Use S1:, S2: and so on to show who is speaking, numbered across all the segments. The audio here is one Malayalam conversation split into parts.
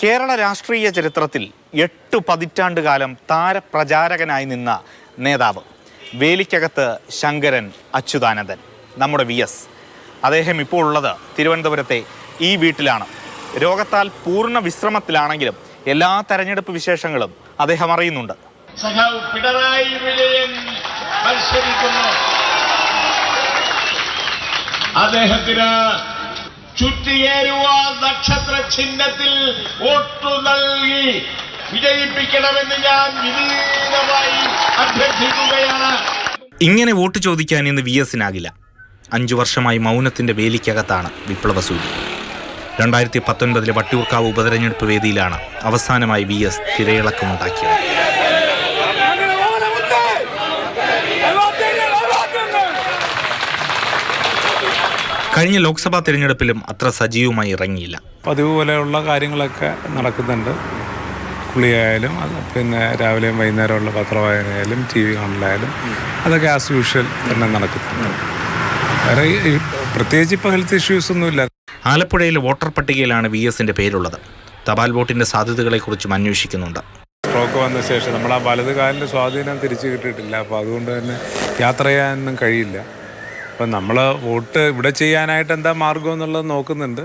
S1: കേരള രാഷ്ട്രീയ ചരിത്രത്തിൽ 8 പതിറ്റാണ്ടുകാലം താരപ്രചാരകനായി നിന്ന നേതാവ് വേലിക്കകത്ത് ശങ്കരൻ അച്യുതാനന്ദൻ, നമ്മുടെ VS. അദ്ദേഹം ഇപ്പോൾ ഉള്ളത് തിരുവനന്തപുരത്തെ ഈ വീട്ടിലാണ്. രോഗത്താൽ പൂർണ്ണ വിശ്രമത്തിലാണെങ്കിലും എല്ലാ തെരഞ്ഞെടുപ്പ് വിശേഷങ്ങളും അദ്ദേഹം അറിയുന്നുണ്ട്.
S2: പിണറായി വിജയൻ മത്സരിക്കുന്നു. അദ്ദേഹത്തിന് ചുറ്റിയേരുവ നക്ഷത്ര ചിഹ്നത്തിൽ വോട്ടു നൽകി വിജയിപ്പിക്കണമെന്ന് ഞാൻ വിനീതമായി അഭ്യർത്ഥിക്കുകയാണ്.
S1: ഇങ്ങനെ വോട്ട് ചോദിക്കാൻ ഇന്ന് VSനാകില്ല. 5 വർഷമായി മൗനത്തിന്റെ വേലിക്കകത്താണ് വിപ്ലവസൂര്യ. 2019 വട്ടിയൂർക്കാവ് ഉപതെരഞ്ഞെടുപ്പ് വേദിയിലാണ് അവസാനമായി VS തിരയിളക്കമുണ്ടാക്കിയത്. കഴിഞ്ഞ ലോക്സഭാ തിരഞ്ഞെടുപ്പിലും അത്ര സജീവമായി ഇറങ്ങിയില്ല.
S3: പതിവ് പോലെയുള്ള കാര്യങ്ങളൊക്കെ നടക്കുന്നുണ്ട്. കുളിയായാലും പിന്നെ രാവിലെയും വൈകുന്നേരമുള്ള പത്രവായനയായാലും TV കാണലായാലും അതൊക്കെ ആസ് യൂഷ്വൽ തന്നെ നടക്കുന്നുണ്ട്. വേറെ പ്രത്യേകിച്ച് ഇപ്പോൾ ഹെൽത്ത് ഇഷ്യൂസ് ഒന്നുമില്ല.
S1: ആലപ്പുഴയിലെ വോട്ടർ പട്ടികയിലാണ് VSന്റെ പേരുള്ളത്. തപാൽ വോട്ടിന്റെ സാധ്യതകളെക്കുറിച്ചും അന്വേഷിക്കുന്നുണ്ട്.
S3: സ്ട്രോക്ക് വന്ന ശേഷം നമ്മൾ ആ വലത് കാലിൻ്റെ സ്വാധീനം തിരിച്ചു കിട്ടിയിട്ടില്ല. അപ്പോൾ അതുകൊണ്ട് തന്നെ യാത്ര ചെയ്യാനൊന്നും കഴിയില്ല. അപ്പം നമ്മൾ വോട്ട് ഇവിടെ ചെയ്യാനായിട്ട് എന്താ മാർഗം എന്നുള്ളത് നോക്കുന്നുണ്ട്.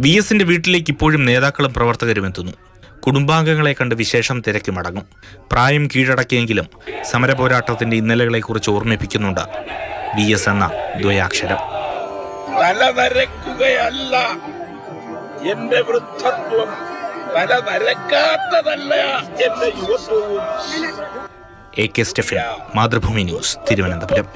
S1: VSന്റെ വീട്ടിലേക്ക് ഇപ്പോഴും നേതാക്കളും പ്രവർത്തകരും എത്തുന്നു. കുടുംബാംഗങ്ങളെ കണ്ട് വിശേഷം തിരക്കി മടങ്ങും. പ്രായം കീഴടക്കിയെങ്കിലും സമരപോരാട്ടത്തിന്റെ ഇന്നലകളെക്കുറിച്ച് ഓർമ്മിപ്പിക്കുന്നുണ്ട് VS എന്ന ദ്വയാക്ഷരം.
S2: തലനരക്കുകയല്ല എന്റെ വൃദ്ധത്വം, തലനരക്കാത്തതല്ല എന്റെ യുവത്വവും.
S1: AK Stephen, Mathrubhumi news, Thiruvananthapuram.